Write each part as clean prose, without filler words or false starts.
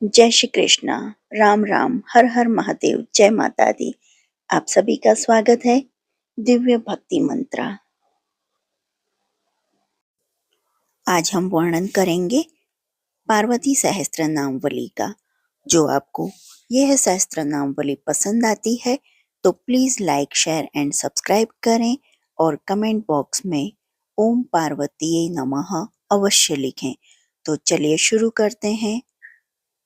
जय श्री कृष्णा। राम राम, हर हर महादेव, जय माता दी। आप सभी का स्वागत है दिव्य भक्ति मंत्रा। आज हम वर्णन करेंगे पार्वती सहस्त्र नामवली का। जो आपको यह सहस्त्र नामवली पसंद आती है तो please like, share and subscribe करें और कमेंट बॉक्स में ओम पार्वतीये नमः अवश्य लिखें। तो चलिए शुरू करते हैं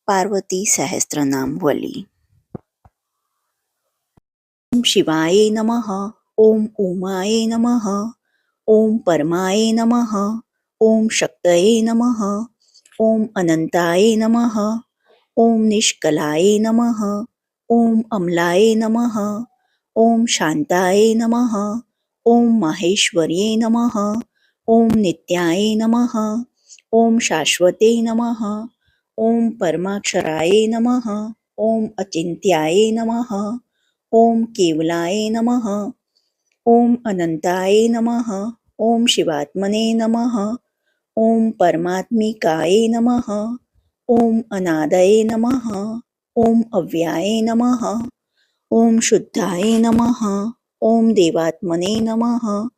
पार्वती सहस्त्र नामवली। ओम शिवाय नमः, ओम उमाय नमः, ओम परमाय नमः, ओम शक्तये नमः, ओम अनंताय नमः, ओम निष्कलाय नमः, ओम अमलाय नमः, ओम शांताय नमः, ओम माहेश्वर्ये नमः, ओम नित्याय नमः, ओम शाश्वते नमः, ओम परमाक्षराय नमः, ओम अचिन्त्याय नमः, ओम केवलाय नमः, ओम अनंताय नमः, ओम शिवात्मने नमः, ओम परमात्मिकाय नमः, ओम अनादये नमः, ओम अव्याये नमः, ओम शुद्धाय नमः, ओम देवात्मने नमः,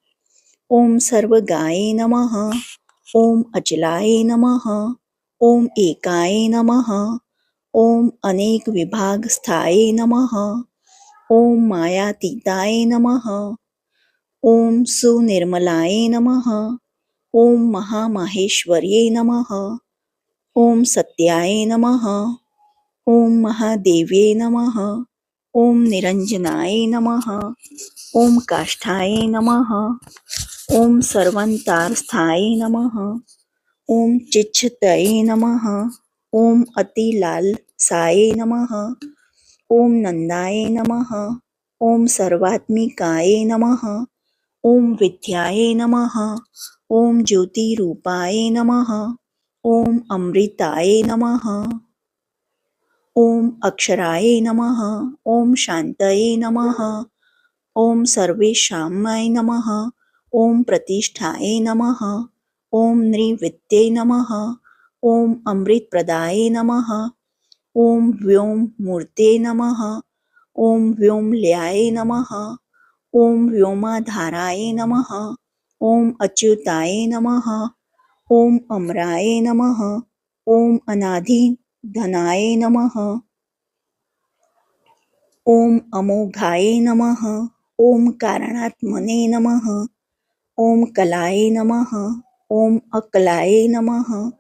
ओम सर्वगाय नमः, ओम अचलाय नमः, ओम एकाय नमः, ओम अनेक विभाग स्थाय नमः, ओम मायातीताय नमः, ओम सुनिर्मलाय नमः, ओम महामाहेश्वर्ये नमः, ओम सत्याय नमः, ओम महादेव्ये नमः, ओम निरंजनाय नमः, ओम काष्ठाय नमः, ओम सर्वंतारस्थाय नमः, ओम चिच्छतये नमः, ओम अतिलालसाय नमः, ओम नंदाय नमः, ओम सर्वात्मिकाय नमः, ओम विद्याय नमः, ओम ज्योतिरूपाय नमः, ओम अमृताय नमः, ओम अक्षराय नमः, ओम शांतये नमः, ओम सर्वेशाम्य नमः, ओम प्रतिष्ठाय नमः, ओम नृविद्ये नमः, ओम अमृतप्रदाय नमः, ओम व्योम मूर्ते नमः, ओम व्योमल्याय नमः, ओम व्योमाधाराय नमः, ओम अच्युताय नमः, ओम अमराय नमः, ओम अनाधिधनाय नमः, ओम अमोघाय नमः, ओम कारणात्मने नमः, ओम कलाय नमः, ओम अकलाय नमः,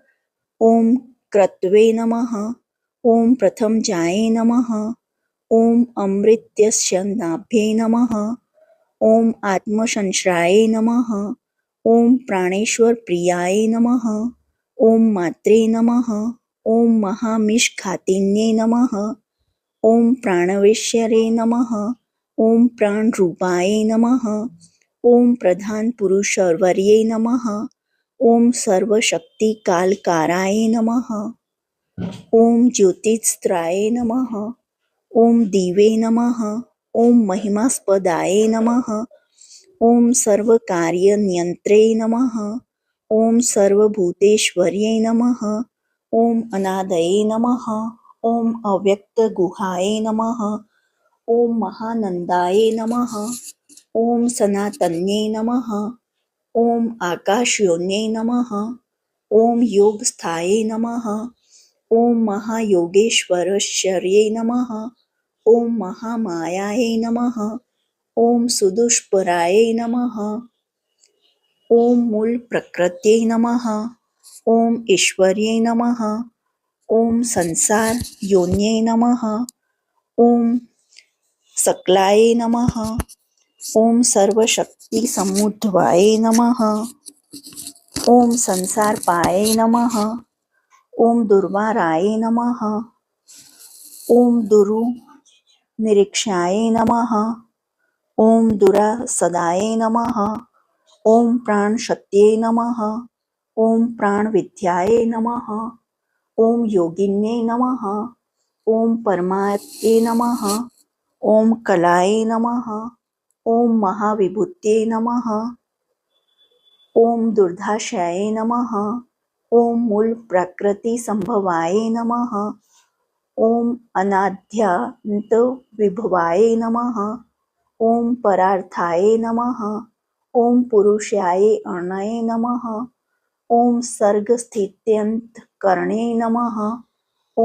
ओम क्रत्वे नमः, ओम प्रथमजाय नमः, ओम अमृतस्य नाभ्ये नमः, ओम आत्मसंश्राय नमः, ओम प्राणेश्वर प्रियाय नमः, ओम मात्रे नमः, ओम महामिष्घातिन्ये नमः, ओम प्राणवेश्वरे नमः, ओम प्राणरूपाय नमः, ओम प्रधान पुरुषवर्ये नमः, ओम सर्वशक्तिकालकाराय नमः, ओम ज्योतिस्त्राय नमः, ओम दिवे नमः, ओम महिमास्पदाय नमः, ओम सर्वकार्यनियंत्रे नमः, ओम सर्वभूतेश्वर्ये नमः, ओम अनादये नमः, ओम अव्यक्तगुहाय नमः, ओम महानंदाय नमः, ओम सनातन्ये नमः, ओम आकाशयोन्ये नमः, ओम योगस्थाये नमः, ओम महायोगेश्वरश्वर्ये नमः, ओम महामायाय नमः, ओम सुदुष्पराय नमः, ओम मूल प्रकृत्यै नमः, ओम ईश्वर्ये नमः, ओम संसार योन्ये नमः, ओम सकलाय नमः, ओम सर्वशक्ति समुद्भवाय नमः, ओम संसार पाय नमः, ओम दुर्वाराय नमः, ओम दुरु निरीक्षाय नमः, ओम दुरासदाय नमः, ओम प्राणशक्त्यै नमः, ओम प्राणविद्याय नमः, ओम योगिन्ये नमः, ओम परमात्मने नमः, ओम कलाय नमः, ओम महाविभूत्यै नमः, ओम दुर्धाशाय नमः, ओम मूल प्रकृति संभवाय नमः, ॐ अनाद्यान्त विभवाय नमः। ॐ परार्थाय नमः। ॐ पुरुषाय अणये नमः। ॐ सर्गस्थित्यन्तकरणे नमः।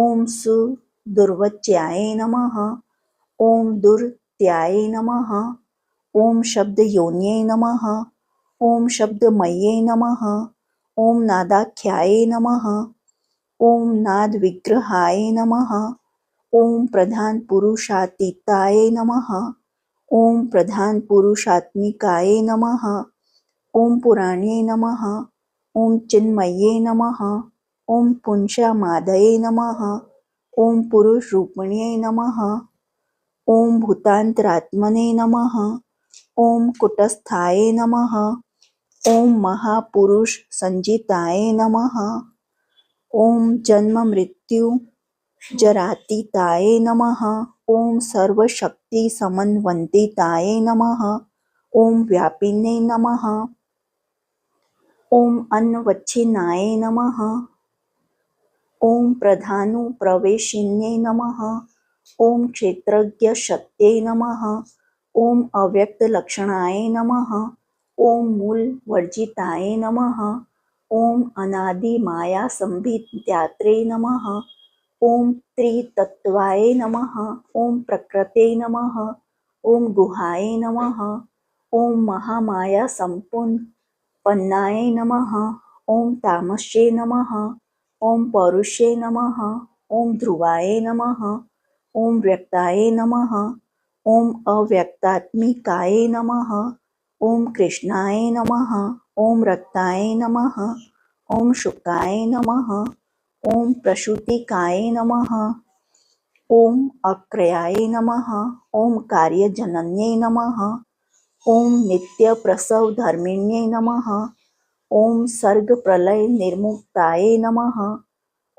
ॐ सुदुर्वच्याय नमः। ॐ दुर्त्याय नमः। ॐ शब्दयोन्यै नमः। ॐ शब्दमये नमः। ॐ नादाख्याय नमः। ॐ नादविग्रहाय नमः। ॐ प्रधानपुरुषातीताय नमः। ॐ प्रधानपुरुषात्मिकाय नमः। ॐ पुराण्ये नमः। ॐ चिन्मये नमः। ॐ पुंसामादये नमः। ॐ पुरुषरूपिण्ये नमः। ॐ भूतान्तरात्मने नमः। ॐ कुटस्थाय नमः। ॐ महापुरुषसञ्जिताय नमः। ॐ जन्ममृत्युजरातीताय नमः। ॐ सर्वशक्तिसमन्वन्तिताय नमः। ॐ व्यापिने नमः। ॐ अन्नवच्छिन्नाय नमः। ॐ प्रधानुप्रवेशिन्ये नमः। ॐ क्षेत्रज्ञशक्त्यै नमः। ॐ अव्यक्तलक्षणाय नमः। ॐ मूलवर्जिताय नमः। ॐ अनादिमायासंभित्यात्रे नमः। ॐ त्रितत्त्वाय नमः। ॐ प्रकृते नमः। ॐ गुहाय नमः। ॐ महामायासम्पूर्णपन्नाय नमः। ॐ तामस्ये नमः। ॐ पौरुषे नमः। ॐ ध्रुवाय नमः। ॐ व्यक्ताय नमः। ॐ अव्यक्तात्मिकाय नमः। ॐ कृष्णाय नमः। ॐ रक्ताय नमः। ॐ शुकाय नमः। ॐ प्रसूतिकाय नमः। ॐ अक्रयाय नमः। ॐ कार्यजनन्ये नमः। ॐ नित्यप्रसवधर्मिण्ये नमः। ॐ सर्गप्रलयनिर्मुक्ताय नमः।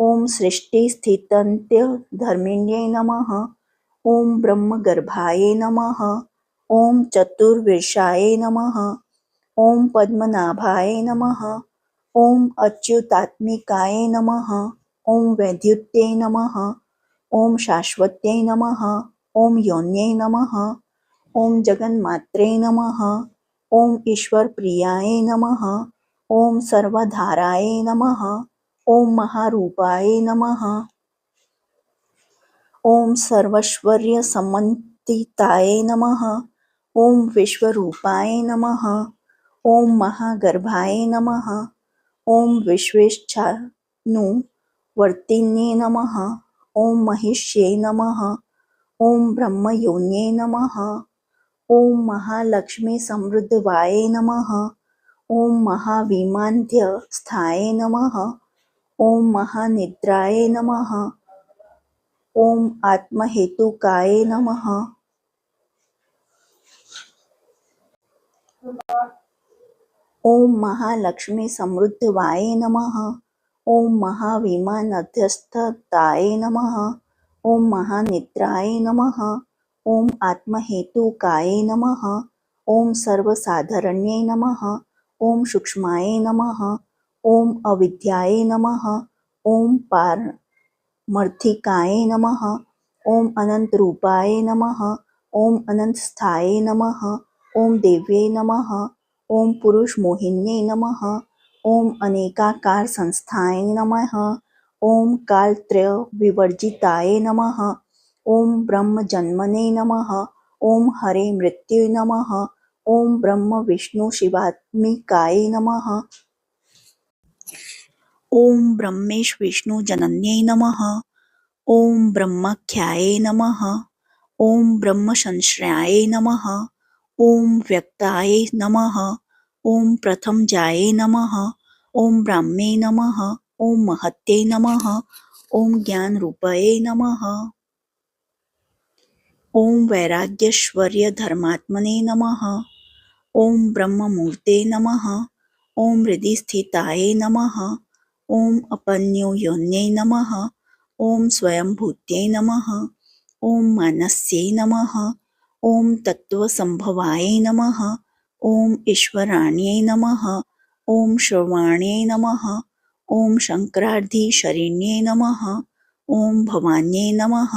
ॐ सृष्टिस्थित्यन्त्यधर्मिण्ये नमः। ॐ ब्रह्मगर्भाय नमः। ॐ चतुर्विंशाय नमः। ॐ पद्मनाभाय नमः। ॐ अच्युतात्मिकाय नमः। ॐ वैद्युत्यै नमः। ॐ शाश्वत्यै नमः। ॐ योन्यै नमः। ॐ जगन्मात्रे नमः। ॐ ईश्वरप्रियाय नमः। ॐ सर्वधाराय नमः। ॐ महारूपाय नमः। ॐ सर्वैश्वर्यसमन्विताय नमः। ॐ विश्वरूपाय नमः। ॐ महागर्भाय नमः। ॐ विश्वेच्छानुवर्तिन्ये नमः। ॐ महिष्ये नमः। ॐ ब्रह्मयोन्ये नमः। ॐ महालक्ष्मीसमृद्धवाय नमः। ॐ महाविमाध्यस्थाय नमः। ॐ महानिद्राय नमः। ॐ आत्महेतुकाय नमः। ॐ महालक्ष्मीसमृद्धवाय नमः। ॐ महाविमानध्यस्थताय नमः। ॐ महानिद्राय नमः। ॐ आत्महेतुकाय नमः। ॐ सर्वसाधारण्ये नमः। ॐ सूक्ष्माय नमः। ॐ अविद्याय नमः। ॐ पारमार्थिकाय नमः। ॐ अनन्तरूपाय नमः। ॐ अनन्तस्थाय नमः। ॐ देव्यै नमः। ॐ पुरुषमोहिन्ये नमः। ॐ अनेकाकार संस्थाय नमः। ॐ कालत्रयविवर्जिताय नमः। ॐ ब्रह्मजन्मने नमः। ॐ हरे मृत्युये नमः। ॐ ब्रह्म विष्णु शिवात्मिकाय नमः। ॐ ब्रह्मेश विष्णु जनन्यै नमः। ॐ ब्रह्माख्याय नमः। ॐ ब्रह्मसंश्रयाय नमः। ॐ व्यक्ताय नमः। ॐ प्रथमजाय नमः। ॐ ब्राह्मे नमः। ॐ महत्यै नमः। ॐ ज्ञानरूपये नमः। ॐ वैराग्यैश्वर्यधर्मात्मने नमः। ॐ ब्रह्ममूर्ते नमः। ॐ हृदिस्थिताय नमः। ॐ अपन्योन्यै नमः। ॐ स्वयंभूत्यै नमः। ॐ मानस्यै नमः। ॐ तत्त्वसम्भवाय नमः। ॐ ईश्वराण्यै नमः। ॐ श्रवाण्यै नमः। ॐ शङ्करार्धिशरण्ये नमः। ओम भवान्यै नमः।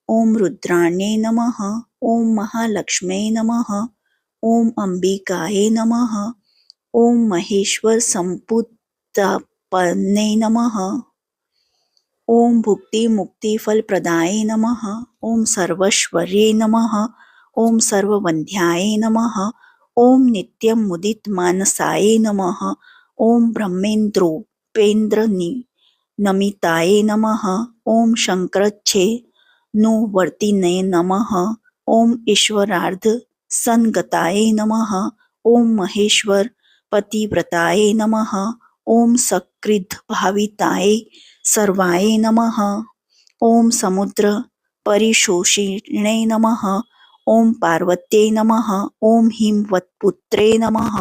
ओम रुद्राण्यै नमः। ओम महालक्ष्म्यै नमः। ओम अंबिकायै नमः। ओम महेश्वर संपुत्तपन्यै नमः। ओम भुक्ति मुक्ति फल प्रदाय नमः। ओम सर्वश्वर्ये नमः। ओम सर्ववंध्याय नमः। ओम नित्यं मुदित मानसाय नमः। ओम ब्रह्मेन्द्रोपेन्द्र नमिताय नमः। ओम शंकरच्छे नुवर्तिने नमः। ओम ईश्वरार्ध सन्गताय नमः। ओम महेश्वर पतिव्रताय नमः। ओम सकृद् भाविताय सर्वाय नमः। ओम समुद्र परिशोषिणे नमः। ओम पार्वत्यै नमः। ओम हिमवत्पुत्रे नमः।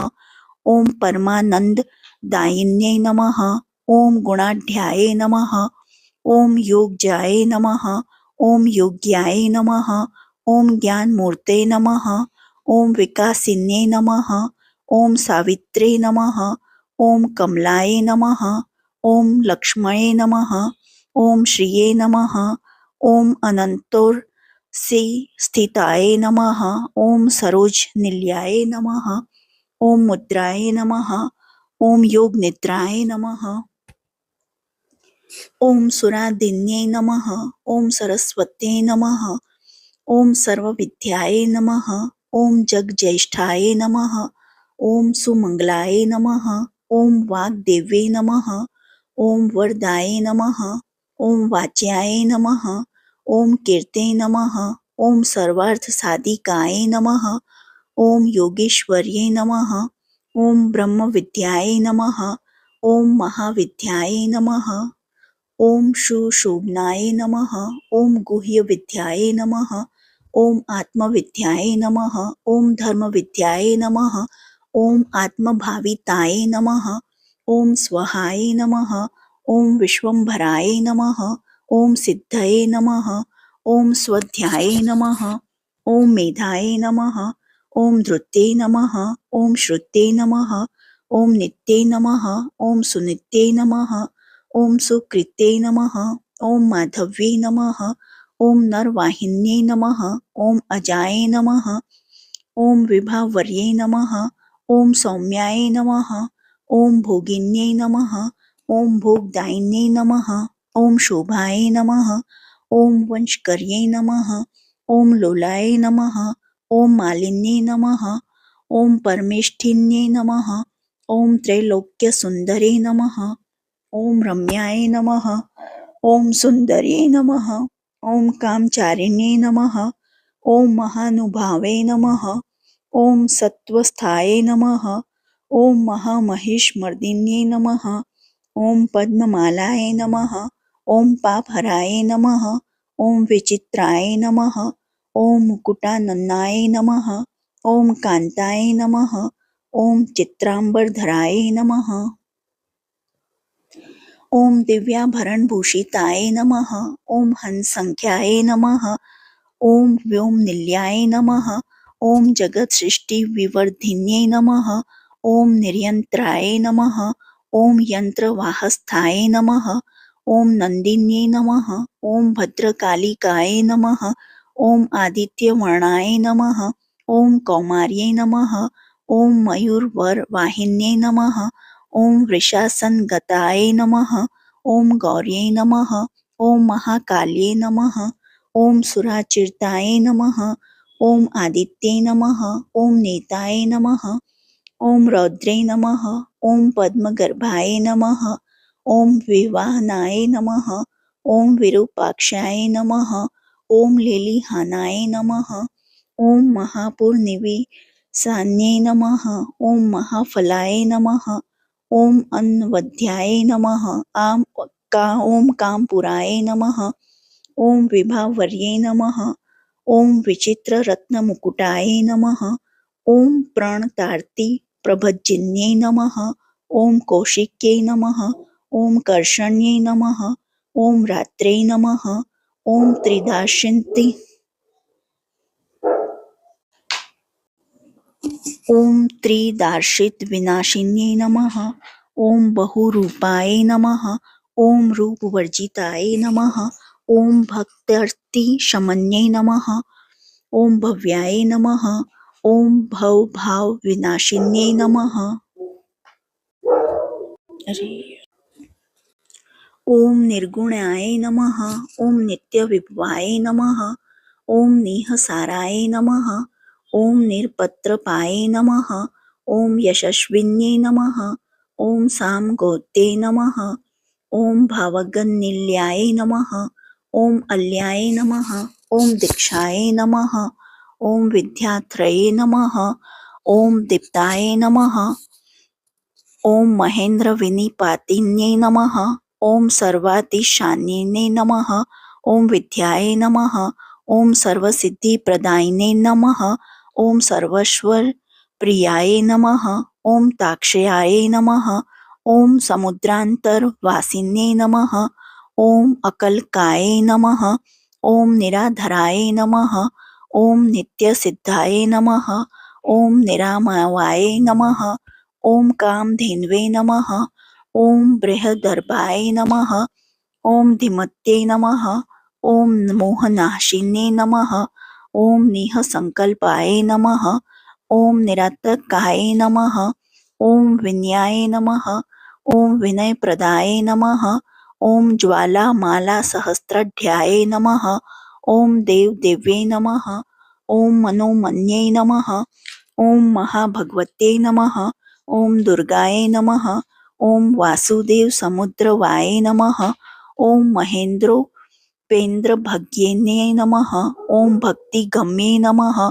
ओम परमानन्ददायिन्यै नमः। ओम गुणाढ्याय नमः। ओम योग्याय नमः। ओम योग्याय नमः। ओम ज्ञानमूर्ते नमः। ओम विकासिन्यै नमः। ओम सावित्रे नमः। ओम कमलाय नमः। ओम लक्ष्मणे नमः। ओम श्रिये नमः। ओम अनन्तोर्षि स्थिताय नमः। ओम सरोजनिलयाय नमः। ओम मुद्राय नमः। ओम योग निद्राय नमः। ओम सुरादिन्यै नमः। ओम सरस्वत्यै नमः। ओम सर्वविद्याय नमः। ओम जगज्येष्ठाय नमः। ओम सुमंगलाय नमः। ओम वाग्देव्यै नमः। ओम वरदाय नमः। ओम वाच्याय नमः। ओम कीर्ते नमः। ओम सर्वार्थसाधिकाय नमः। ओम योगेश्वर्ये नमः। ओम ब्रह्मविद्याय नमः। ओम महाविद्याय नमः। ओम सुशोभनाय नमः। ओम गुह्यविद्याय नमः। ओम आत्मविद्याय नमः। ओम धर्मविद्याय नमः। ओम आत्मभाविताय नमः। ओम स्वाहाय नमः। ओम विश्वम्भराय नमः। ओम सिद्धये नमः। ओम स्वाध्याय नमः। ओम मेधाय नमः। ओम धृत्यै नमः। ओम श्रुत्यै नमः। ओम नित्यै नमः। ओम सुनित्यै नमः। ओम सुकृत्यै नमः। ओम माधव्यै नमः। ओम नरवाहिन्यै नमः। ओम अजाय नमः। ओम विभावर्यै नमः। ओम सौम्याय नमः। ओम भोगिन्यै नमः। ओम भोगदायिन्यै नमः। ओम शोभाय नमः। ओम वंशकर्यै नमः। ओम लोलाय नमः। ओम मालिन्यै नमः। ओम परमेष्ठिन्यै नमः। ओम त्रैलोक्यसुन्दरे नमः। ओम रम्याय नमः। ओम सुन्दर्यै नमः। ओम कामचारिण्यै नमः। ओम महानुभावे नमः। ओम सत्वस्थाय नमः। ओम महामहिषमर्दिन्यै नमः। ओम पद्ममालाय नमः। ओम पापहराय नमः। ओम विचित्राय नमः। ओम मुकुटाननाय नमः। ओम कान्ताय नमः। ओम चित्रांबरधराय नमः। ओम दिव्याभरणभूषिताय नमः। ओम हंससंख्याय नमः। ओम व्योमनिलयाय नमः। ओम जगत्सृष्टिविवर्धिन्यै नमः। ओम निर्यंत्राय नमः। ओम यंत्रवाहस्थाय नमः। ओम नंदिन्यै नमः। ओम भद्रकालिकाय नमः। ओम आदित्यवर्णाय नमः। ओम कौमार्यै नमः। ओम मयूरवरवाहिन्यै नमः। ओम वृषासनगताय नमः। ओम गौर्यै नमः। ओम महाकाल्यै नमः। ओम सुराचिरताय नमः। ओम आदित्यै नमः। ओम नेताय नमः। ओम रौद्रै नमः। ओम पद्मगर्भाय नमः। ओम विवाहनाय नमः। ओम विरूपाक्षाय नमः। ओम लेलिहानाय नमः। ओम महापूर्निवेशान्यै नमः। ओम महाफलाय नमः। ओम अन्नवध्याय नमः। ओम कामपुराय नमः। ओम विभावर्ये नमः। ओम विचित्ररत्नमुकुटाय नमः। ओम प्रणतार्ति प्रभज्जिन्यै नमः। ओम कौशिक्यै नमः। ओम कर्षण्यै नमः। ओम रात्रै नमः। ओम त्रिदाशन्ति ओम त्रिदार्शितविनाशिन्यै नमः। ओम बहुरूपाय नमः। ओम रूपवर्जिताय नमः। ओम भक्त्यर्थी शमन्ये नमः। ओम भव्याय नमः। ओम भव भाव विनाशिन्ये नमः। ओम निर्गुणाय नमः। ओम नित्य विभवाय नमः। ओम निहसाराय नमः। ओम निरपत्रपाय नमः। ओम यशस्विन्ये नमः। ओम सामगोत्ये नमः। ओम भावगनिल्याय नमः। ओम अल्याय नमः। ओम दीक्षाय नमः। ओम विद्यात्रये नमः। ओम दीप्ताय नमः। ओम महेंद्र विनिपातिन्ये नमः। ओम सर्वातिशान्ये नमः। ओम विद्याय नमः। ओम सर्वसिद्धि प्रदायिने नमः। ओम सर्वस्वर प्रियाय नमः। ओम ताक्षयाय नमः। ओम समुद्रांतरवासिन्ये नमः। ओम अकलकाय नमः। ओम निराधराय नमः। ओम नित्यसिद्धाय नमः। ओम निरामयाय नमः। ओम कामधेन्वे नमः। ओम बृहदर्भाय नमः। ओम धीमत्ये नमः। ओम मोहनाशिने नमः। ओम निःसंकल्पाय नमः। ओम निरातकाय नमः। ओम विनयाय नमः। ओम विनयप्रदाय नमः। ओम ज्वालामाला सहस्राढ्याय नमः। ओम देवदेव्ये नमः। ओम मनोमन्ये नमः। ओम महाभगवते नमः। ओम दुर्गाय नमः। ओम वासुदेव समुद्रवाय नमः। ओम महेंद्रोपेन्द्र भग्येन्ये नमः। ओम भक्तिगम्ये नमः।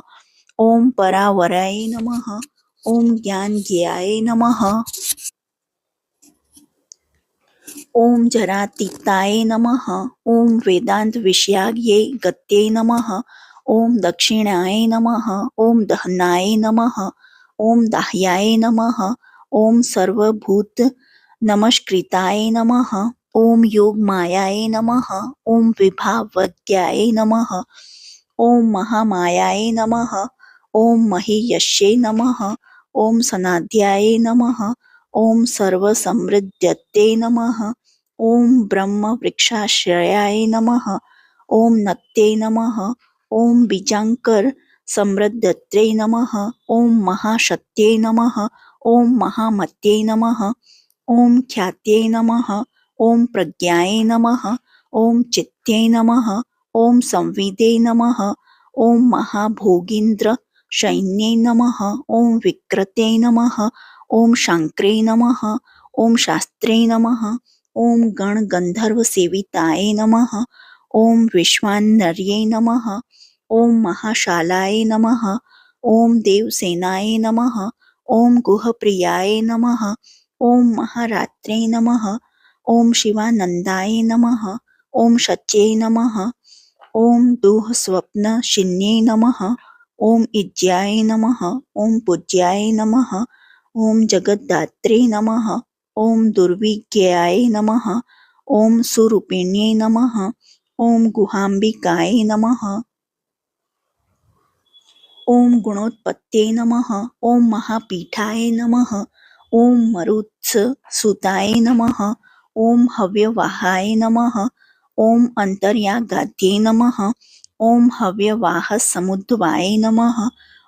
ओम परावराय नमः। ओम ज्ञानज्ञाय नमः। ओम जरातीताय नमः। ओम वेदांत विषयाये गत्ये नमः। ओम दक्षिणाय नमः। ओम दहनाय नमः। ओम दाह्याय नमः। ओम सर्वभूत नमस्कृताय नमः। ओम योग मायाय नमः। ओम विभावज्ञाय नमः। ओम महामायाय नमः। ओम महीयस्ये नमः। ओम सनाध्याय नमः। ओम सर्वसमृद्धते नमः। ओम ब्रह्म वृक्षाश्रयाय नमः। ओम नत्ये नमः। ओम बीजांकर समृद्धत्रे नमः। ओम महाशक्त्ये नमः। ओम महामत्ये नमः। ओम ख्यात्ये नमः। ओम प्रज्ञाय नमः। ओम चित्ते नमः। ओम संविदे नमः। ओम महाभोगीन्द्र शयन्ये नमः। ओम विक्रते नमः। ओम शांक्रे नमः। ओम शास्त्रे नमः। ओम गण गंधर्व सेविताय नमः। ओम विश्वानर्ये नमः। ओम महाशालाय नमः। ओम देवसेनाय नमः। ओम गुहप्रियाय नमः। ओम महारात्रे नमः। ओम शिवानंदाय नमः। ओम शच्ये नमः। ओम दुःस्वप्नशिन्ये नमः। ओम इज्याय नमः। ओम पूज्याय नमः। ओम जगद्धात्रे नमः। ओम दुर्विज्ञाय नमः। ओम सुरूपिण्ये नमः। ओम गुहाम्बिकाय नमः। ओम गुणोत्पत्त्यै नमः। ओम महापीठाय नमः। ओम मरुत्सुताय नमः। ओम हव्यवाहाय नमः। ओम अंतर्यागाध्ये नमः। ओम हव्यवाहसमुद्भवाय नमः।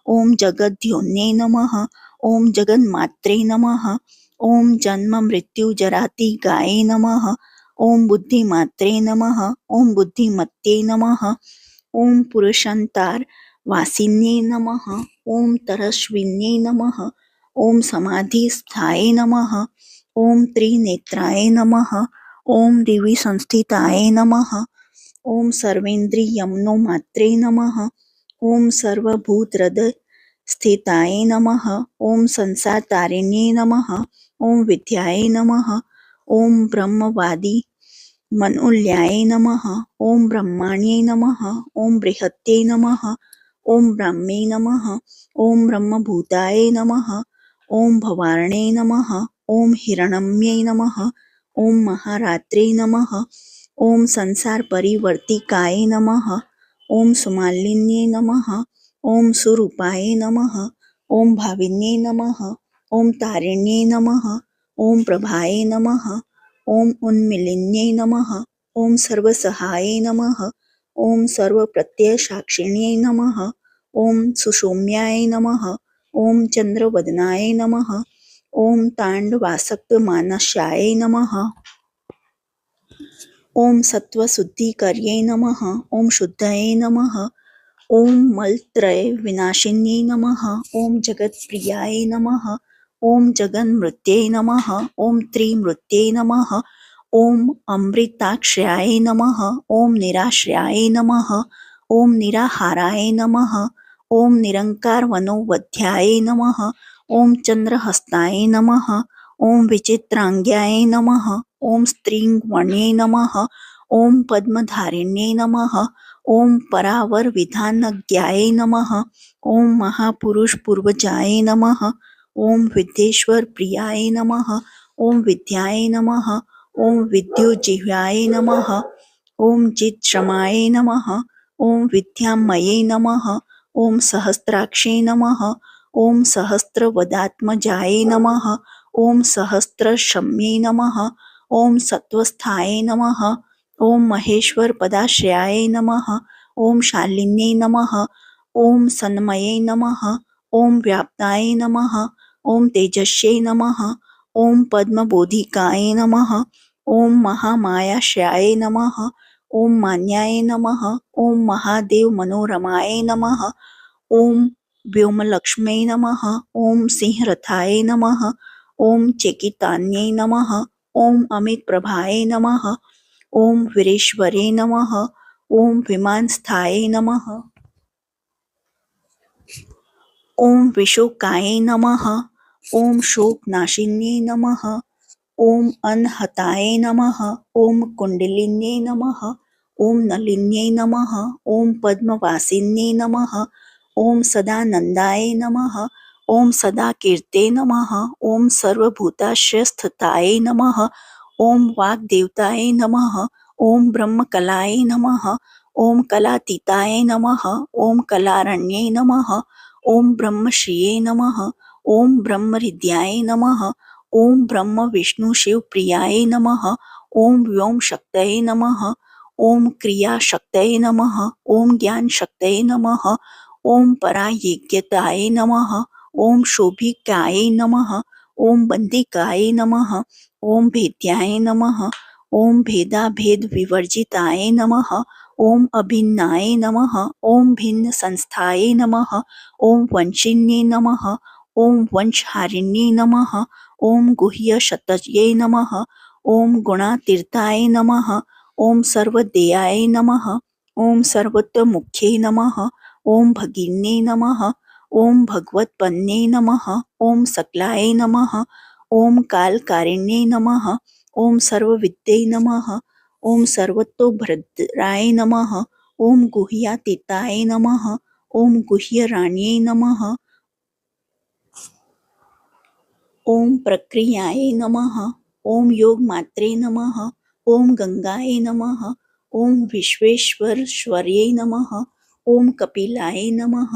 ओम जगद्योन्ये नमः। ओम जगन्मात्रे नमः। ओम जन्म मृत्यु जरातिगाय नमः। ओम बुद्धिमात्रे नमः। ओम बुद्धिमत्ते नमः। ओम पुरुषांतर वासिन्ये नमः। ओम तरस्विन्ये नमः। ओम समाधिस्थाय नमः। ओम त्रिनेत्राय नमः। ओम दिवि संस्थिताय नमः। ओम सर्वेन्द्रियमनोमात्रे नमः। ओम सर्वभूतहृदय स्थिताय नमः। ओम संसारतारिण्ये नमः। ओम विद्याय नमः। ओम ब्रह्मवादी मनोल्याय नमः। ओम ब्रह्माण्ये नमः। ओम बृहत्ये नमः। ओम ब्रह्मे नमः। ओम ब्रह्मभूताय नमः। ओम भवार्णे नमः। ओम हिरण्मये नमः। ओम महारात्रे नमः। ओम संसार परिवर्तिकाय नमः। ओम सुमालिन्ये नमः। ओम सुरूपाय नमः। ओम भाविन्ये नमः। ओम तारिण्ये नमः। ओम प्रभाय नमः। ओम उन्मिलिन्ये नमः। ओम सर्वसहाये नमः। ओम सर्वप्रत्ययसाक्षिण्यै नमः। ओम सुषौम्याय नमः। ओम चंद्रवदनाय नमः। ओम तांडवासक्तमानस्याय नमः। ओम सत्त्वशुद्धिकर्यै नमः। ओम शुद्धये नमः। ओम मलत्रय विनाशिन्यै नमः। ओम जगत्प्रियाय नमः। ओम जगन्मृत्यै नमः। ओम त्रिमृत्यै नमः। ओम अमृताक्षयाय नमः। ओम निराश्रयाय नमः। ओम निराहाराय नमः। ओम निरंकारवनोवध्याय नमः। ओम चंद्रहस्ताय नमः। ओम विचित्रांग्याय नमः। ओम स्त्रीवर्ण्यै नमः। ओम पद्मधारिण्यै नमः। ओम परावर विधानज्ञाय नमः। ओम महापुरुष पूर्वजाय नमः। ओम विद्येश्वर प्रियाय नमः। ओम विद्याय नमः। ओम विद्युज्जीव्याय नमः। ओम चित्श्रमाय नमः। ओम विद्यामये नमः। ओम सहस्राक्षे नमः। ओम सहस्रवदात्मजाय नमः। ओम सहस्रशम्ये नमः। ओम सत्वस्थाय नमः। ओम महेश्वर पदाश्रयाय नमः। ओम शालिन्ये नमः। ओम सन्मये नमः। ओम व्याप्ताय नमः। ओम तेजस्यै नमः। ओम पद्मबोधिकाय नमः। ओम महामायाश्रयाय नमः। ओम मान्याय नमः। ओम महादेव मनोरमाय नमः। ओम व्योमलक्ष्म्यै नमः। ओम सिंहरथाय नमः। ओम चेकितान्यै नमः। ओम अमितप्रभाय नमः। ओम वीरेश्वरे नमः। ओम विमानस्थाय नमः। ओम विशोकाय नमः। ओम शोकनाशिन्ये नमः। ओम अनहताय नमः। ओम कुंडलिन्ये नमः। ओम नलिन्ये नमः। ओम पद्मवासिन्ये नमः। ओम सदानंदाय नमः। ओम सदाकीर्ते नमः। ओम सर्वभूताश्रयस्थिताय नमः। ओम वाग्देवताय नमः। ओम ब्रह्मकलाय नमः। ओम कलातीताय नमः। ओम कलारण्ये नमः। ओम ब्रह्मश्रिये नमः। ओम ब्रह्महृद्याय नमः। ओम ब्रह्म विष्णु शिव प्रियाय नमः। ओम व्योम शक्तये नमः। ओम क्रिया शक्तये नमः। ओम ज्ञान शक्तये नमः। ओम परायज्ञताय नमः। ओम शोभिकाय नमः। ओम बंदिकाय नमः। ओम भेद्याय नमः। ओम भेदाभेद विवर्जिताय नमः। ओम अभिन्नाय नमः। ओम भिन्न संस्थाय नमः। ओम वंशिन्ये नमः। ओम वंशहारिण्ये नमः। ओम गुह्यशतये नमः। ओम गुणातीताय नमः। ओम सर्वदेयाय नमः। ओम सर्वतोमुख्ये नमः। ओम भगिन्ये नमः। ओम भगवत्पन्ने नमः। ओम सकलाय नमः। ओम कालकारिण्ये नमः। ओम सर्वविद्ये नमः। ओम सर्वतोभद्राय नमः। ओम गुह्यातीताय नमः। ओम गुह्यराण्ये नमः। ओम प्रक्रियाय नमः। ओम योगमात्रे नमः। ओम गंगाय नमः। ओम विश्वेश्वरश्वर्यै नमः। ओम कपिलाय नमः।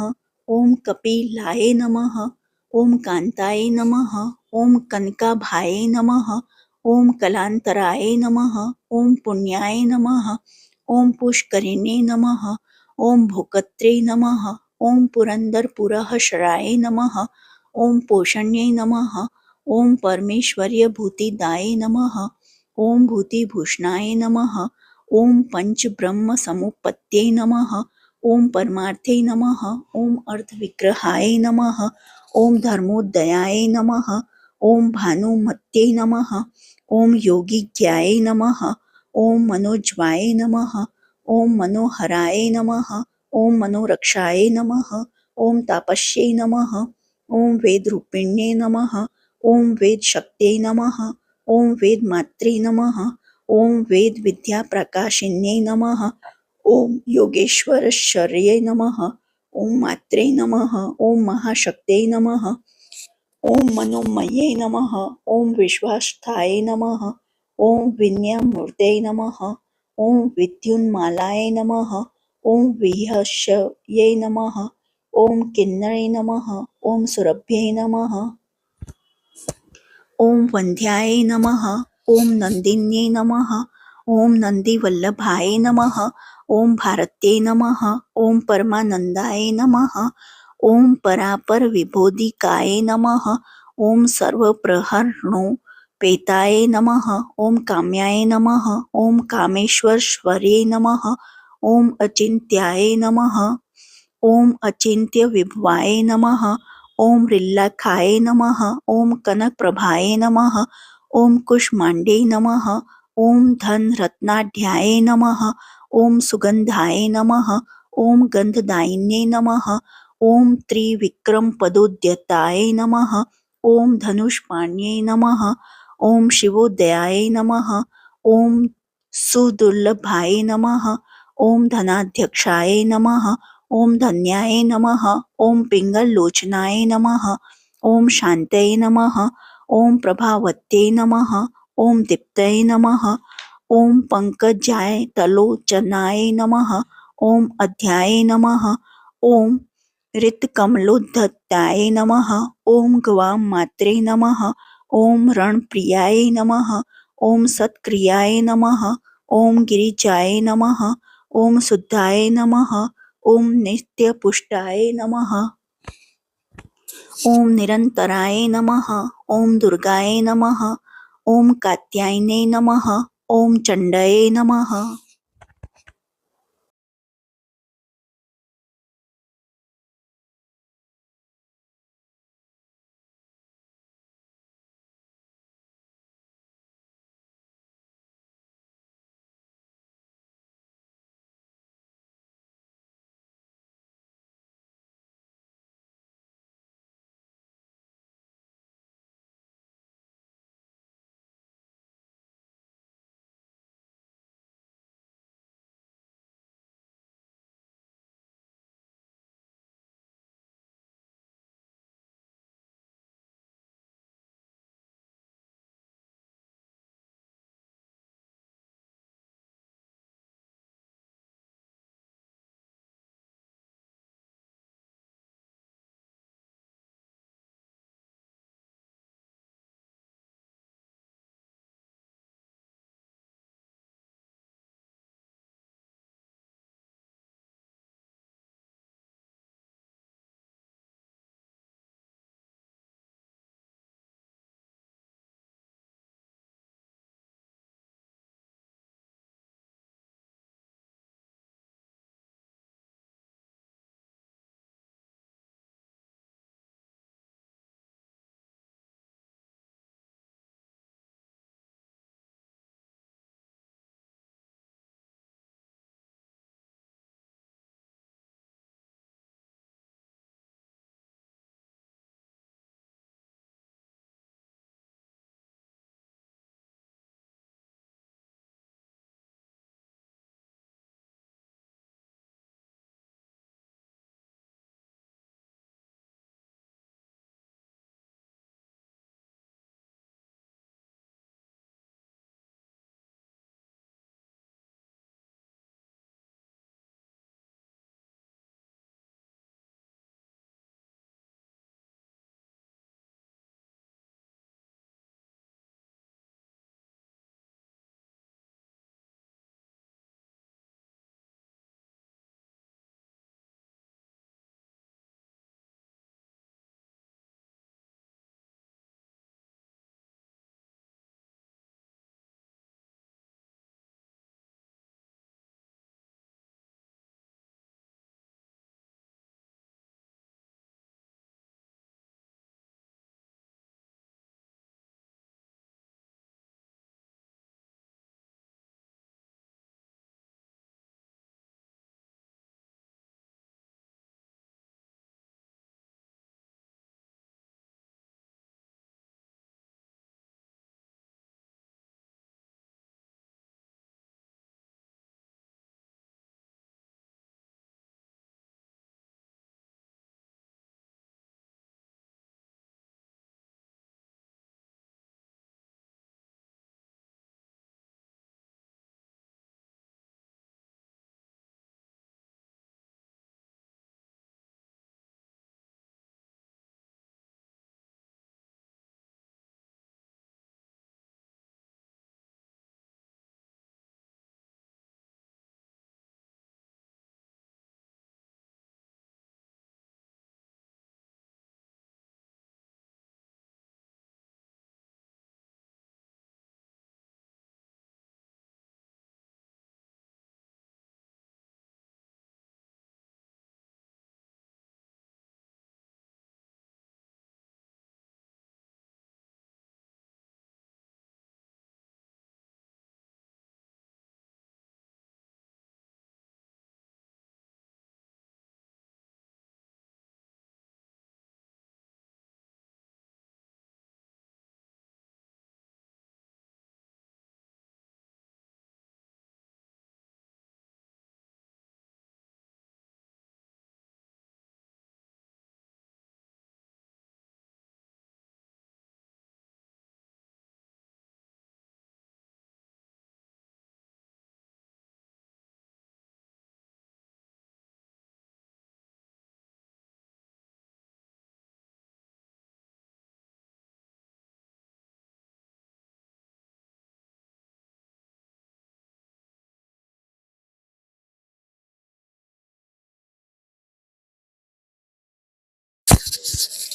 ओम कपिलाय नमः। ओम कांताय नमः। ओम कनकाभाय नमः। ओम कलांतराय नमः। ओम पुण्याय नमः। ओम पुष्करिणे नमः। ओम भोकत्रे नमः। ओम पुरंदरपुरःशराय नमः। ओम पोषण्यै नमः। ओम परमेश्वर्य भूतिदाय नमः। ओम भूतिभूषणाय नमः। ओम पंच ब्रह्म समुपत्यै नमः। ओम परमार्थे नमः। ओम अर्थविग्रहाय नमः। ओम धर्मोदयाय नमः। ओम भानुमत्यै नमः। ओम योगिज्ञाय नमः। ओम मनोज्वाय नमः। ओम मनोहराय नमः। ओम मनोरक्षाय नमः। ओम तापस्यै नमः। ओम वेदरूपिण्ये नमः। ओम वेद शक्त्यै नमः। ओम वेद मात्रे नमः। ओम वेद विद्या प्रकाशिन्यै नमः। ओम योगेश्वरश्वर्यै नमः। ओम मात्रे नमः। ओम महाशक्त्यै नमः। ओम मनोमये नमः। ओम विश्वास्थाय नमः। ओम विज्ञानमूर्तये नमः। ओम विद्युन्मालाय नमः। ओम विहस्यै नमः। ओम किन्नरे नमः। ओम सुरभ्ये नमः। ओम वंध्याय नमः। ओम नंदिन्ये नमः। ओम नंदीवल्लभाय नमः। ओम भारत्यै नमः। ओम परमानंदाय नमः। ओम परापर विभोदिकाय नमः। ओम सर्वप्रहरणो पेताय नमः। ओम काम्याय नमः। ओम कामेश्वरश्वर्ये नमः। ओम अचिन्त्याय नमः। ओम अचिन्त्य विभवाय नमः। ओम रिल्लाखाय नमः। ओम कनकप्रभाय नमः। ओम कुष्मांडे नमः। ओम धन रत्नाढ्याय नमः। ओम सुगंधाय नमः। ओम गंधदायिन्ये नमः। ओम त्रिविक्रम पदोद्यताय नमः। ओम धनुष्पाण्ये नमः। ओम शिवोदयाय नमः। ओम सुदुर्लभाय नमः। ओम धनाध्यक्षाय नमः। ओम धन्याय नमः। ओम पिंगललोचनाय नमः। ओम शांतये नमः। ओम प्रभावत्यै नमः। ओम दीप्तये नमः। ओम पंकजाय तलोचनाय नमः। ओम अध्याय नमः। ओम ऋतकमलोद्धताय नमः। ओम गवां मात्रे नमः। ओम रणप्रियाय नमः। ओम सत्क्रियाय नमः। ओम गिरिजाय नमः। ओम शुद्धाय नमः। ओम नित्यपुष्टाय नमः। ओम निरंतराय नमः। ओम दुर्गाय नमः। ओम कात्यायने नमः। ओम चंडये नमः।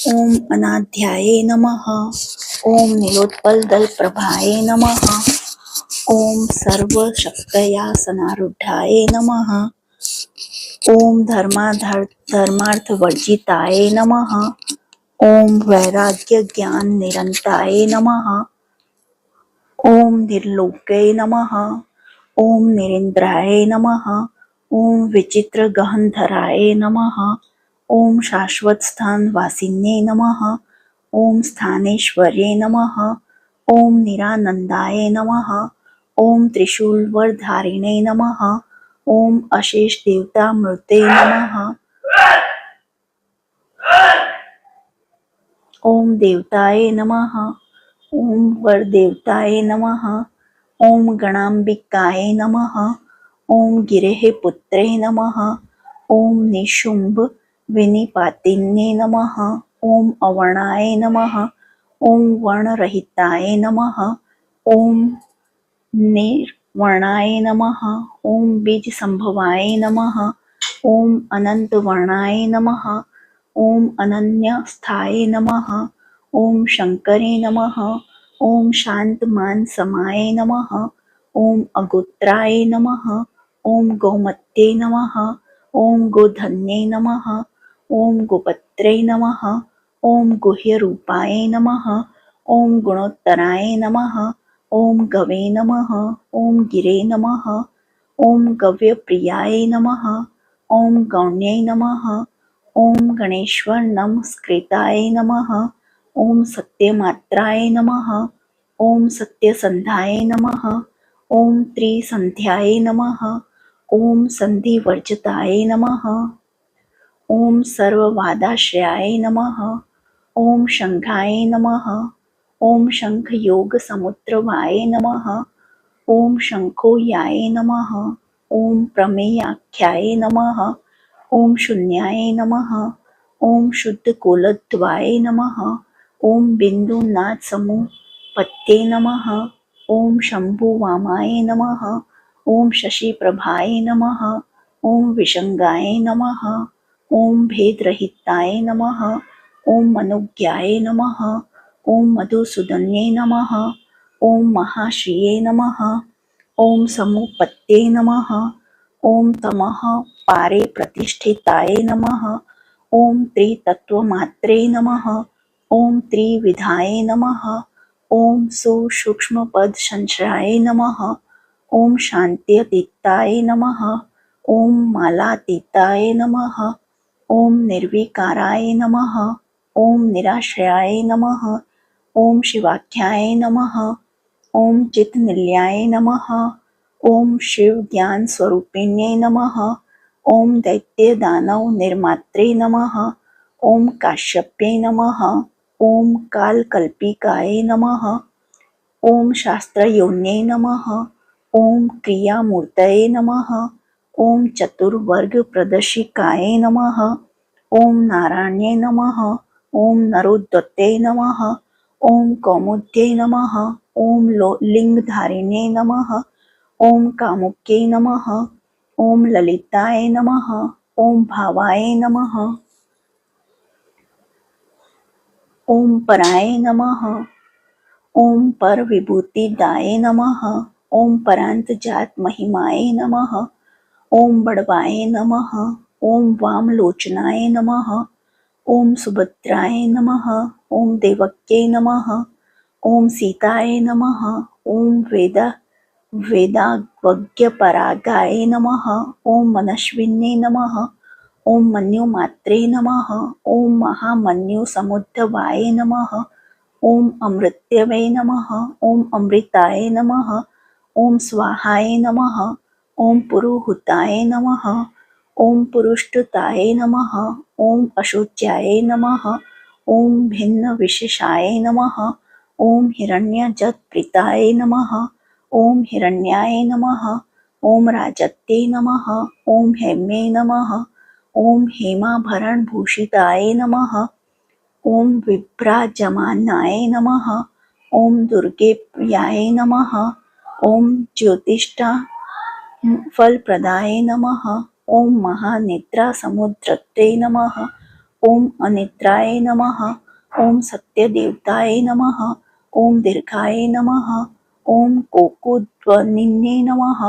ओम अनाध्याय नमः। ओम नीलोत्पलदलप्रभाय नमः। ओम सर्वशक्तयासनारूढ़ाय नमः। ओम धर्मार्थवर्जिताय नमः। ओम वैराग्य ज्ञान निरंताय नमः। ओम निर्लोके नमः। ओम निरेंद्राय नमः। ओम विचित्र गहनधराय नमः। ओम शाश्वत स्थान वासिन्ये नमः। ओम स्थानेश्वर्ये नमः। ओम निरानंदाय नमः। ओम त्रिशूलवरधारिणे नमः। ओम अशेष देवता मूर्ते नमः। ओम देवताय नमः। ओम वरदेवताय नमः। ओम गणाम्बिकाय नमः। ओम गिरेः पुत्रे नमः। ओम निशुम्भ विनिपातिन्ये नमः। ओम अवर्णाय नमः। ओम वर्णरहिताय नमः। ओम निर्वर्णाय नमः। ओम बीज संभवाय नमः। ओम अनंत वर्णाय नमः। ओम अनन्यस्थाय नमः। ओम शंकरे नमः। ओम शांतमान समाय नमः। ओम अगोत्राय नमः। ओम गौमत्ये नमः। ओम गोधन्ये नमः। ओम गोपत्रे नमः। ओम गुह्यरूपाय नमः। ओम गुणोत्तराय नमः। ओम गवे नमः। ओम गिरे नमः। ओम गव्यप्रियाय नमः। ओम गौण्यै नमः। ओम गणेश्वर नमस्कृताय नमः। ओम सत्यमात्राय नमः। ओम सत्यसंधाय नमः। ओम त्रिसंध्याय नमः। ओम संधिवर्जिताय नमः। ओम सर्ववादाश्रयाय नमः। ओम शंखाय नमः। ओम शंख योग समुद्रवाय नमः। ओम शंखोयाय नमः। ओम प्रमेयाख्याय नमः। ओम शून्याय नमः। ओम शुद्ध कोलद्वाय नमः। ओम बिंदुनाथ समुपत्ये नमः। ओम शंभुवामाय नमः। ओम शशिप्रभाय नमः। ओम विशंगाय नमः। ओम भेदरहिताय नमः। ओम मनुज्ञाय नमः। ओम मधुसूदन्ये नमः। ओम महाश्रिये नमः। ओम समुपत्ये नमः। ओम तमः पारे प्रतिष्ठिताय नमः। ओम त्रितत्वमात्रे नमः। ओम त्रिविधाय नमः। ओम सुसूक्ष्मपदसंश्रयाय नमः। ओम शान्त्यतीताय नमः। ओम मालातीताय नमः। ओम निर्विकाराय नमः। ओम निराश्रयाय नमः। ओम शिवाख्याय नमः। ओम चित्तनिलयाय नमः। ओम शिव ज्ञान स्वरूपिण्ये नमः। ओम दैत्य दानव निर्मात्रे नमः। ओम काश्यप्ये नमः। ओम कालकल्पिकाय नमः। ओम शास्त्रयोन्ये नमः। ओम क्रियामूर्तये नमः। ओम चतुर्वर्ग प्रदर्शिकाय नमः। ओम नारायण्ये नमः। ओम नरोद्दत्ते नमः। ओम कौमुद्ये नमः। ओम लिंगधारिणे नमः। ओम कामुक्ये नमः। ओम ललिताय नमः। ओम भावाय नमः। ओम पराय नमः। ओम पर विभूतिदाय नमः। ओम परांत जात महिमाय नमः। ओम बड़वाय नमः। ओम वामलोचनाय नमः। ओम सुभद्राय नमः। ओम देवक्ये नमः। ओम सीताय नमः। ओम वेदाज्ञपरागाय नमः। ओम मनस्विन्ये नमः। ओम मन्युमात्रे नमः। ओम महामन्युसमुद्भवाय नमः। ओम अमृत्यवे नमः। ओम अमृताय नमः। ओम स्वाहाय नमः। ओम पुरुहुताय नमः। ओम पुरुष्टुताय नमः। ओम अशोच्याय नमः। ओम भिन्न विशेषाय नमः। ओम हिरण्यजत्प्रीताय नमः। ओम हिरण्याय नमः। ओम राजत्ये नमः। ओम हेम्ये नमः। ओम हेमाभरणभूषिताय नमः। ओम विभ्राजमानाय नमः। ओम दुर्गेप्रियाय नमः। ओम ज्योतिष्ठा फलप्रदाय नमः। ओम महानिद्रा समुद्रत्रे नमः। ओम अनिद्राय नमः। ओम सत्यदेवताय नमः। ओम दीर्घाय नमः। ओम कोकोध्वनिन्ये नमः।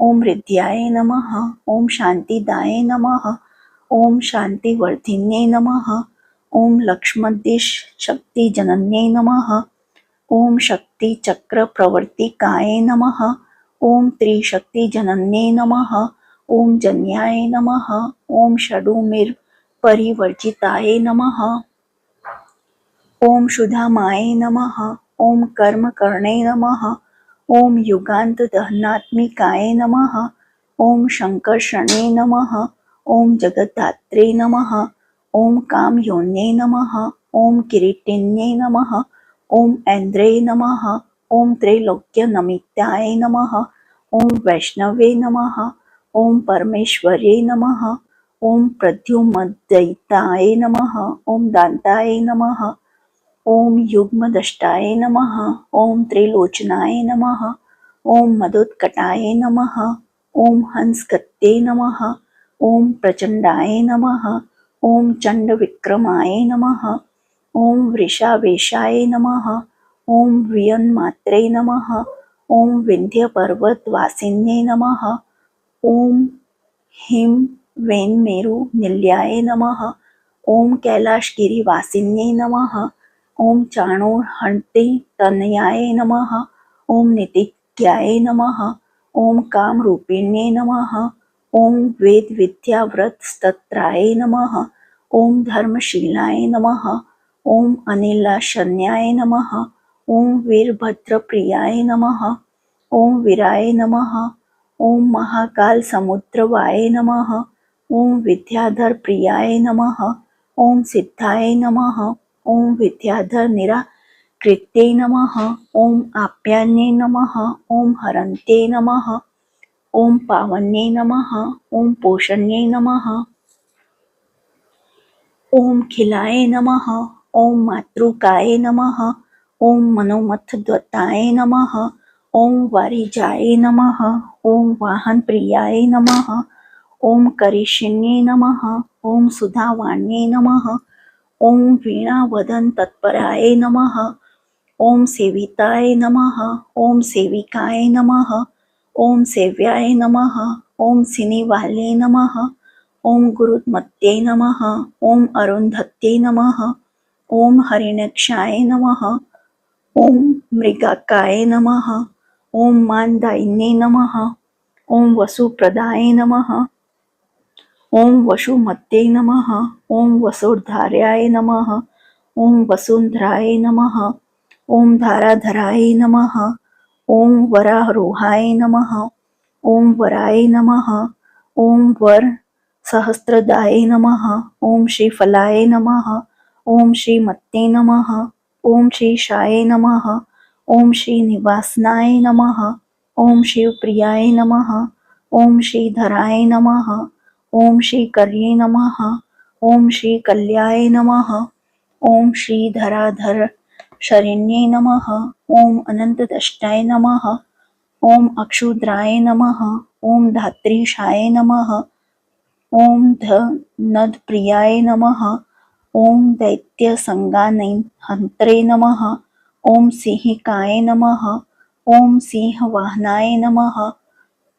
ओम हृदयाय नमः। ओम शांतिदाय नमः। ओम शांतिवर्धिन्ये नमः। ओम लक्ष्मद्दिश शक्ति जनन्ये नमः। ओम शक्ति चक्र प्रवर्तिकाय नमः। ओम त्रिशक्ति जनन्ये नमः। ओम जन्याय नमः। ओम षडूमिर परिवर्जिताय नमः। ओम शुधामाय नमः। ओम कर्मकर्णे नमः। ओम युगांत दहनात्मिकाय नमः। ओम शंकर्षणे नमः। ओम जगद्धात्रे नमः। ओम कामयोन्ये नमः। ओम किरीटिन्ये नमः। ओम ऐन्द्रे नमः। ओम त्रैलोक्य नमित्याय नमः। ओम वैष्णवे नमः। ओम परमेश्वर्ये नमः। ओम प्रद्युम्नदयिताय नमः। ओम दान्ताय नमः। ओम युग्मदष्टाय नमः। ओम त्रिलोचनाय नमः। ओम मदोत्कटाय नमः। ओम हंसगत्ये नमः। ओम प्रचंडाय नमः। ओम चंडविक्रमाय नमः। ओम वृषावेशाय नमः। ओम वियन्मात्रे नमः। ओम विंध्यपर्वतवासिन्ये नमः। ओम हिम वेन्मेरु निलयाय नमः। ओम कैलाशगिरिवासिन्ये नमः। ओम चाणूरहंते तनयाय नमः। ओम नितिज्ञाय नमः। ओम कामरूपिण्ये नमः। ओम वेद विद्याव्रत स्तत्राय नमः। ओम धर्मशीलाय नमः। ओम अनिलाशन्याय नमः। ओम वीरभद्रप्रियाय नमः। ओम वीराय नमः। ओम महाकाल समुद्रवाय नमः। ओम विद्याधर प्रियाय नमः। ओम सिद्धाय नमः। ओम विद्याधर निराकृत्ये नमः। ओम आप्यान्ये नमः। ओम हरन्ते नमः। ओम पावन्ये नमः। ओम पोषण्ये नमः। ओम खिलाय नमः। ओम मातृकाय नमः। ओम मनोमथद्वताय नमः। ओम वारिजाय नमः। ओम वाहन प्रियाय नमः। ओम करिष्यन्ये नमः। ओम सुधावान्ये नमः। ओम वीणावदन तत्पराय नमः। ओम सेविताय नमः। ओम सेविकाय नमः। ओम सेव्याय नमः। ओम सिनीवाले नमः। ओम गुरुत्मत्ये नमः। ओम अरुन्धत्ये नमः। ओम हरिणक्षाय नमः। ओम मृगाकाय नमः। ओम मानदायिन्ये नमः। ओम वसुप्रदाय नमः। ओम वसुमत्ये नमः। ओम वसुर्धार्याय नमः। ओम वसुंधराय नमः। ओम धाराधराय नमः। ओम वरारोहाय नमः। ओम वराय नमः। ओम वर सहस्त्रदाय नमः। ओम श्रीफलाय नमः। ओम श्रीमत्ते नमः। ओम श्रीशाय नमः। ओम श्रीनिवासनाय नमः। ओम शिवप्रियाय नमः। ओम श्रीधराय नमः। ओम श्रीकर्ये नमः। ओम श्रीकल्याय नमः। ओम श्रीधराधर शरण्ये नमः। ओम अनंतदष्टाय नमः। ओम अक्षुद्राय नमः। ओम धात्रीशाय नमः। ओम धनदप्रियाय नमः। ओम दैत्यसंगानहंत्रे नमः। ओम सिंहिकाय नमः। ओम सिंहवाहनाय नमः।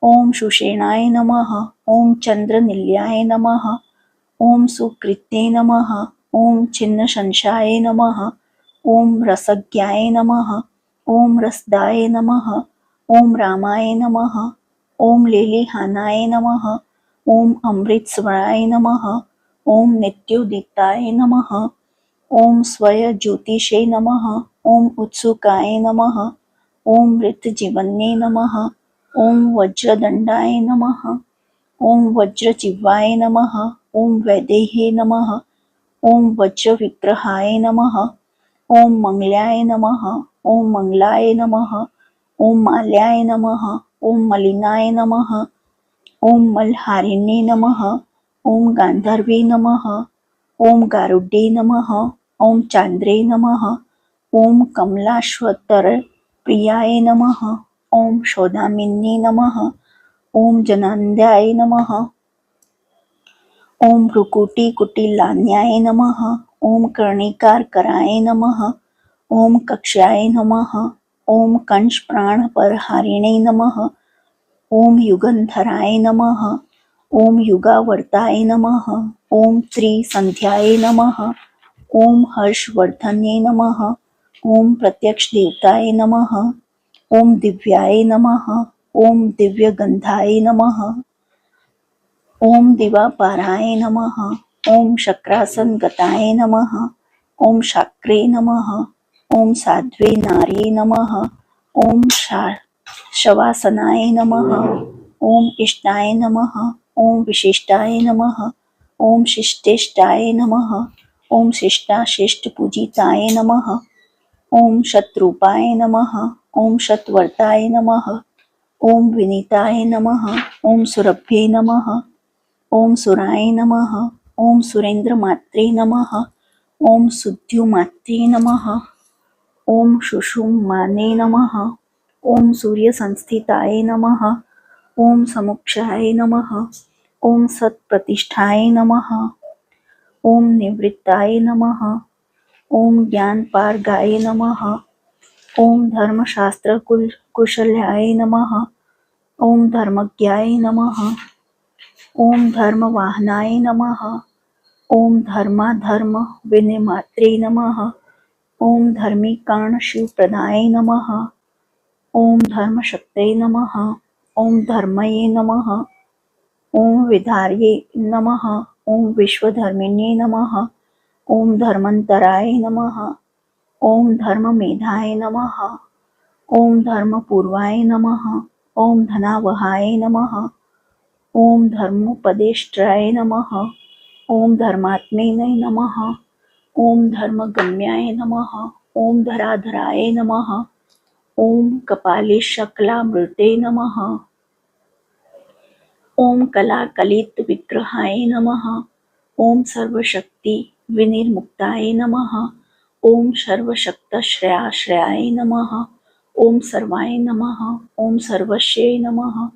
ओम सुषेणाय नमः। ओम चंद्रनिलयाय नमः। ओम सुकृते नमः। ओम छिन्नशंशाय नमः। ओम रसज्ञाय नमः। ओम रसदाय नमः। ओम रामाय नमः। ओम लेलिहानाय नमः। ओम अमृतस्वराय नमः। ओम नित्योदिताय नमः। ओम स्वय ज्योतिषे नमः। ओम उत्सुकाय नमः। ओम मृतजीवन्ये नमः। ओम वज्रदंडाय नमः। ओम वज्रजिह्वाय नमः। ओम वैदेहे नमः। ओम वज्रविग्रहाय नमः। ओम मंगल्याय नमः। ओम मंगलाय नमः। ओम माल्याय नमः। ओम मलिनाय नमः। ओम मलहारिणे नमः। ओम गांधर्वे नमः। ओम गारुडे नमः। ओम चांद्रे नमः। ओम कमलाश्वतर प्रियाय नमः। ओम शोधामिन्ये नमः। ओम जनान्ध्याय नमः। ओम भ्रुकुटी कुटिलान्याय नमः। ओम कर्णिकारकराय नमः। ओम कक्ष्याय नमः। ओम कंश प्राणपरहारिणे नमः। ओम युगंधराय नमः। ओम युगावर्ताय नमः। ओम त्रिसंध्याय नमः। ओम हर्षवर्धन्ये नमः। ओम प्रत्यक्ष देवताय नमः। ओम दिव्याय नमः। ओम दिव्यगंधाय नमः। ओम दिवापाराय नमः। ओम शक्रासन गताय नमः। ओम शाक्रे नमः। ओम साध्वे नार्ये नमः। ओम शवासनाय नमः। ओम इष्टाय नमः। ओम विशिष्टाय नमः। ओम शिष्टेष्टाय नमः। ओम शिष्टाशिष्ट पूजिताय नमः। ओम शत्रुपाय नमः। ओम शतवर्ताय नमः। ओम विनीताय नमः। ओम सुरभ्ये नमः। ओम सुराय नमः। ओम सुरेंद्र मात्रे नमः। ओम सुद्युमात्रे नमः। ओम शुशुमाने नमः। ओम सूर्य संस्थिताय नमः। ओम समुक्षाय नमः। ओम सत्प्रतिष्ठाय नमः। ओम निवृत्ताय नमः। ओम ज्ञानपारगाय नमः। ओम धर्मशास्त्र कुशल्याय नमः। ओम धर्मज्ञाय नमः। ओम धर्मवाहनाय नमः। ओम धर्माधर्म विनिमात्रे नमः। ओम धर्मीकर्ण शिवप्रदाय नमः। ओम धर्मशक्तये नमः। ओम धर्मये नमः। ओम विधार्ये नमः। ओम विश्वधर्मिण्ये नमः। ओम धर्मांतराय नमः। ओम धर्ममेधाय नमः। ओम धर्मपूर्वाय नमः। ओम धनावहाय नमः। ओम धर्मोपदेष्ट्राय नमः। ओम धर्मात्मेने नमः। ओम धर्मगम्याय नमः। ओम धराधराय नमः। ओम कपाले शकलामृते नमः। ओम कलाकलित विग्रहाय नमः। ओम सर्वशक्ति विनिर्मुक्ताय नमः। ओम सर्वशक्तश्रयाश्रयाय नमः। ओम सर्वाय नमः। ओम सर्वस्यै नमः।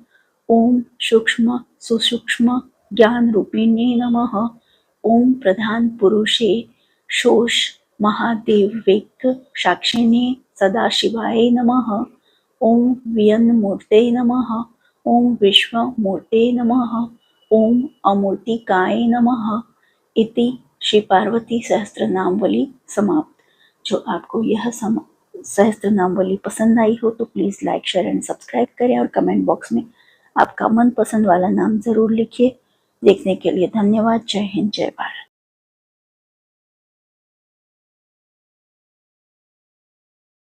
ओम सूक्ष्म सुसूक्ष्म ज्ञान रूपिणे नमः। ओम प्रधान पुरुषे शोष महादेववेक साक्षिणे सदाशिवाय नमः। ओम वियन्मूर्ते नमः। ओम विश्वमूर्ते नमः। ओम अमूर्तिकाय नमः। इति श्री पार्वती सहस्त्रनामवली समाप्त। जो आपको यह सहस्त्रनामवली पसंद आई हो तो please like share and subscribe करें और कमेंट बॉक्स में आपका मनपसंद वाला नाम ज़रूर लिखिए। देखने के लिए धन्यवाद। जय हिंद, जय भारत।